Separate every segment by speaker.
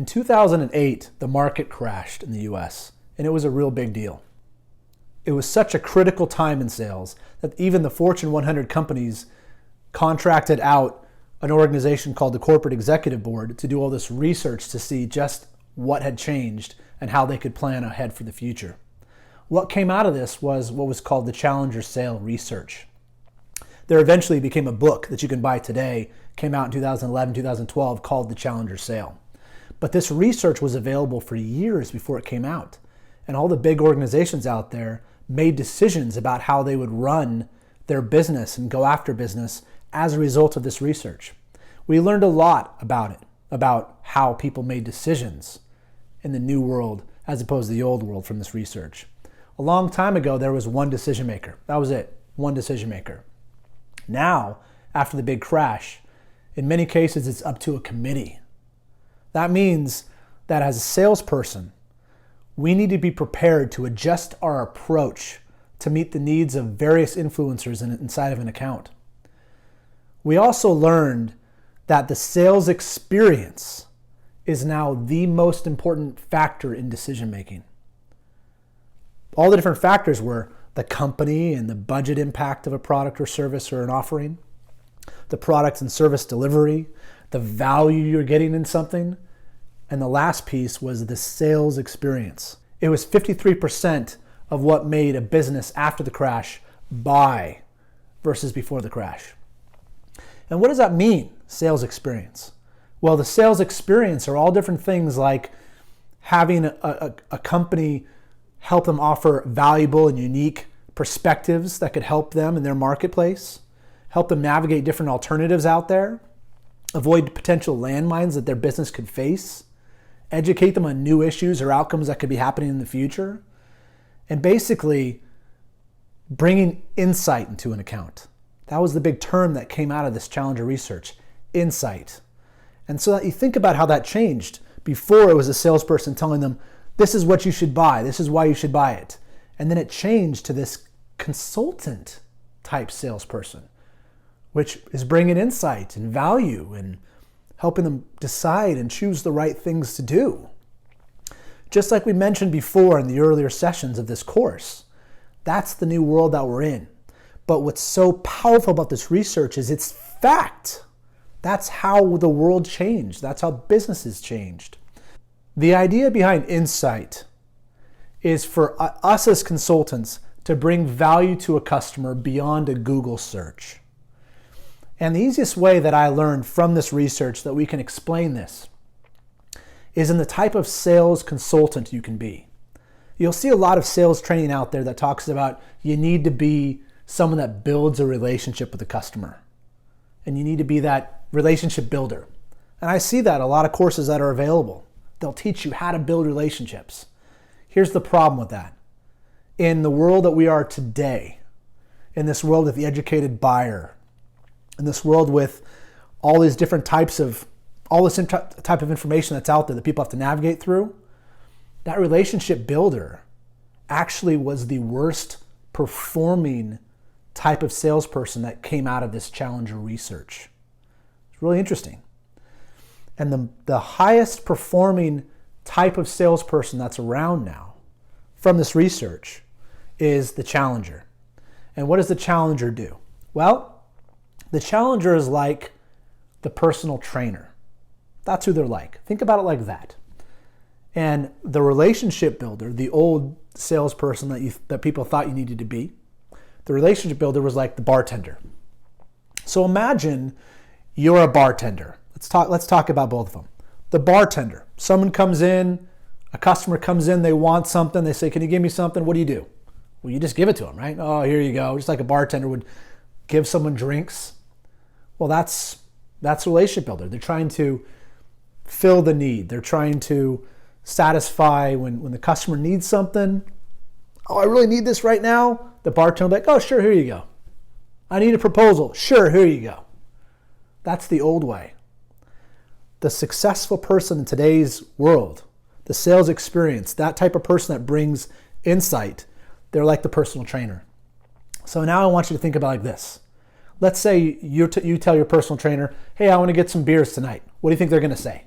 Speaker 1: In 2008, the market crashed in the US, and it was a real big deal. It was such a critical time in sales that even the Fortune 100 companies contracted out an organization called the Corporate Executive Board to do all this research to see just what had changed and how they could plan ahead for the future. What came out of this was what was called the Challenger Sale Research. There eventually became a book that you can buy today, came out in 2011, 2012, called The Challenger Sale. But this research was available for years before it came out. And all the big organizations out there made decisions about how they would run their business and go after business as a result of this research. We learned a lot about it, about how people made decisions in the new world as opposed to the old world from this research. A long time ago, there was one decision maker. That was it, one decision maker. Now, after the big crash, in many cases, it's up to a committee. That means that as a salesperson, we need to be prepared to adjust our approach to meet the needs of various influencers inside of an account. We also learned that the sales experience is now the most important factor in decision making. All the different factors were the company and the budget impact of a product or service or an offering, the product and service delivery, the value you're getting in something, and the last piece was the sales experience. It was 53% of what made a business after the crash buy versus before the crash. And what does that mean, sales experience? Well, the sales experience are all different things like having a company help them offer valuable and unique perspectives that could help them in their marketplace, help them navigate different alternatives out there, avoid potential landmines that their business could face, educate them on new issues or outcomes that could be happening in the future, and basically bringing insight into an account. That was the big term that came out of this Challenger research, insight. And so that you think about how that changed. Before it was a salesperson telling them, this is what you should buy, this is why you should buy it. And then it changed to this consultant type salesperson, which is bringing insight and value and helping them decide and choose the right things to do. Just like we mentioned before in the earlier sessions of this course, that's the new world that we're in. But what's so powerful about this research is it's fact. That's how the world changed. That's how businesses changed. The idea behind insight is for us as consultants to bring value to a customer beyond a Google search. And the easiest way that I learned from this research that we can explain this is in the type of sales consultant you can be. You'll see a lot of sales training out there that talks about you need to be someone that builds a relationship with the customer. And you need to be that relationship builder. And I see that a lot of courses that are available. They'll teach you how to build relationships. Here's the problem with that. In the world that we are today, in this world with the educated buyer, in this world with all these different types of, all this type of information that's out there that people have to navigate through, that relationship builder actually was the worst performing type of salesperson that came out of this Challenger research. It's really interesting. And the highest performing type of salesperson that's around now from this research is the Challenger. And what does the Challenger do? Well, the Challenger is like the personal trainer. That's who they're like. Think about it like that. And the relationship builder, the old salesperson that people thought you needed to be, the relationship builder was like the bartender. So imagine you're a bartender. Let's talk about both of them. The bartender, someone comes in, a customer comes in, they want something, they say, can you give me something? What do? Well, you just give it to them, right? Oh, here you go. Just like a bartender would give someone drinks. Well, that's a relationship builder. They're trying to fill the need. They're trying to satisfy when the customer needs something. Oh, I really need this right now. The bartender will be like, oh, sure, here you go. I need a proposal. Sure, here you go. That's the old way. The successful person in today's world, the sales experience, that type of person that brings insight, they're like the personal trainer. So now I want you to think about it like this. Let's say you tell your personal trainer, hey, I want to get some beers tonight. What do you think they're going to say?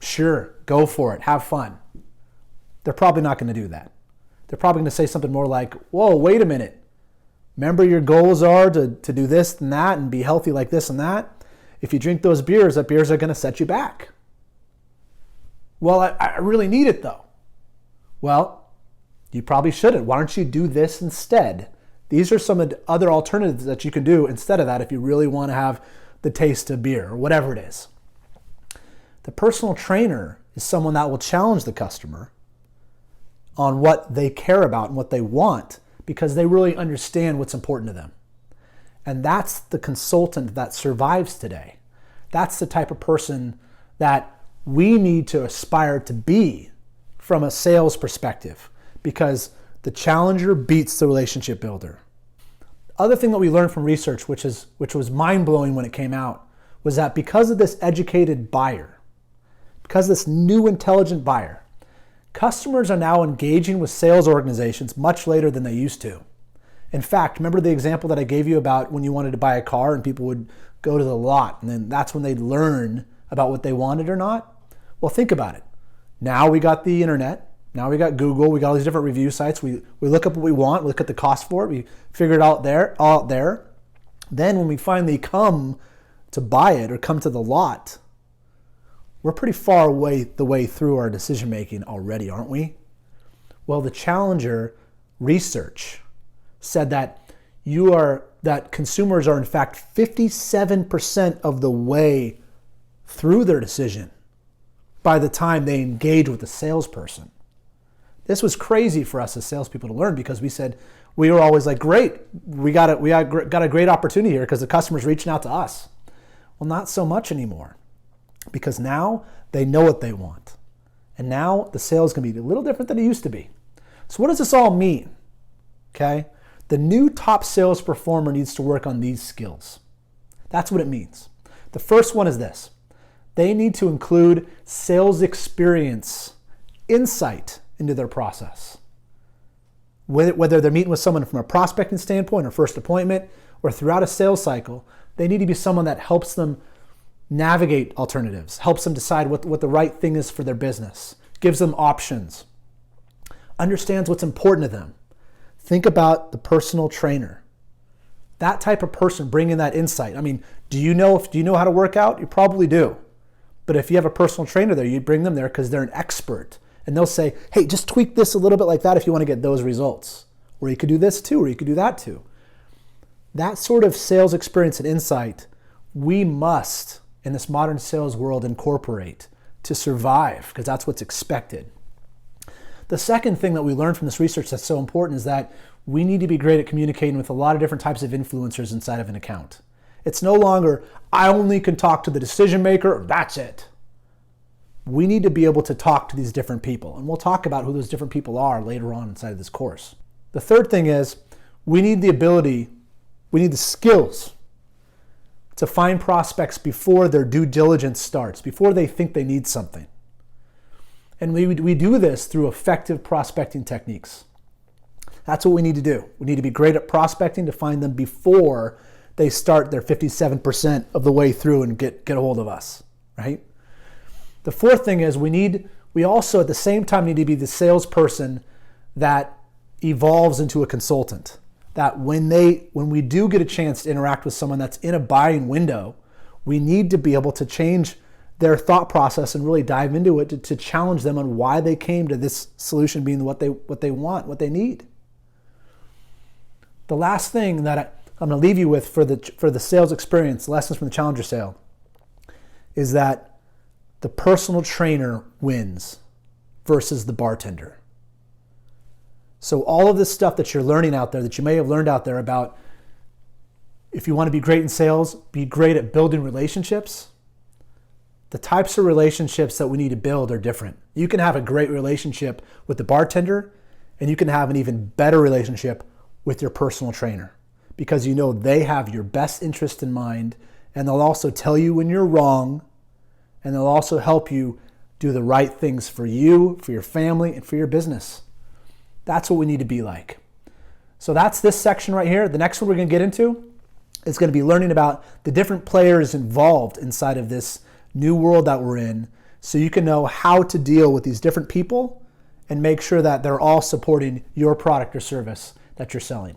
Speaker 1: Sure, go for it, have fun. They're probably not going to do that. They're probably going to say something more like, whoa, wait a minute. Remember your goals are to do this and that and be healthy like this and that. If you drink those beers, that beers are going to set you back. Well, I really need it though. Well, you probably shouldn't. Why don't you do this instead? These are some of the other alternatives that you can do instead of that if you really want to have the taste of beer or whatever it is. The personal trainer is someone that will challenge the customer on what they care about and what they want because they really understand what's important to them. And that's the consultant that survives today. That's the type of person that we need to aspire to be from a sales perspective because the challenger beats the relationship builder. Other thing that we learned from research, which was mind-blowing when it came out, was that because of this educated buyer, because of this new intelligent buyer, customers are now engaging with sales organizations much later than they used to. In fact, remember the example that I gave you about when you wanted to buy a car and people would go to the lot and then that's when they'd learn about what they wanted or not? Well, think about it. Now we got the internet. Now we got Google. We got all these different review sites. We look up what we want. We look at the cost for it. We figure it out there. Then when we finally come to buy it or come to the lot, we're pretty far away the way through our decision making already, aren't we? Well, the Challenger research said that consumers are in fact 57% of the way through their decision by the time they engage with the salesperson. This was crazy for us as salespeople to learn because we were always like, great, we got a great opportunity here because the customer's reaching out to us. Well, not so much anymore because now they know what they want. And now the sales can be a little different than it used to be. So what does this all mean? Okay? The new top sales performer needs to work on these skills. That's what it means. The first one is this. They need to include sales experience, insight into their process. Whether they're meeting with someone from a prospecting standpoint or first appointment or throughout a sales cycle, they need to be someone that helps them navigate alternatives, helps them decide what the right thing is for their business, gives them options, understands what's important to them. Think about the personal trainer. That type of person bringing that insight. I mean, do you know how to work out? You probably do. But if you have a personal trainer there, you bring them there because they're an expert. And they'll say, hey, just tweak this a little bit like that if you want to get those results. Or you could do this too, or you could do that too. That sort of sales experience and insight, we must, in this modern sales world, incorporate to survive, because that's what's expected. The second thing that we learned from this research that's so important is that we need to be great at communicating with a lot of different types of influencers inside of an account. It's no longer, I only can talk to the decision maker, that's it. We need to be able to talk to these different people. And we'll talk about who those different people are later on inside of this course. The third thing is we need the skills to find prospects before their due diligence starts, before they think they need something. And we do this through effective prospecting techniques. That's what we need to do. We need to be great at prospecting to find them before they start their 57% of the way through and get a hold of us, right? The fourth thing is we also at the same time need to be the salesperson that evolves into a consultant. That when we do get a chance to interact with someone that's in a buying window, we need to be able to change their thought process and really dive into it to challenge them on why they came to this solution being what they want, what they need. The last thing that I'm going to leave you with for the sales experience, lessons from the Challenger sale, is that the personal trainer wins versus the bartender. So all of this stuff that you're learning out there, that you may have learned out there about if you want to be great in sales, be great at building relationships, the types of relationships that we need to build are different. You can have a great relationship with the bartender, and you can have an even better relationship with your personal trainer because you know they have your best interest in mind, and they'll also tell you when you're wrong, and they'll also help you do the right things for you, for your family, and for your business. That's what we need to be like. So that's this section right here. The next one we're going to get into is going to be learning about the different players involved inside of this new world that we're in so you can know how to deal with these different people and make sure that they're all supporting your product or service that you're selling.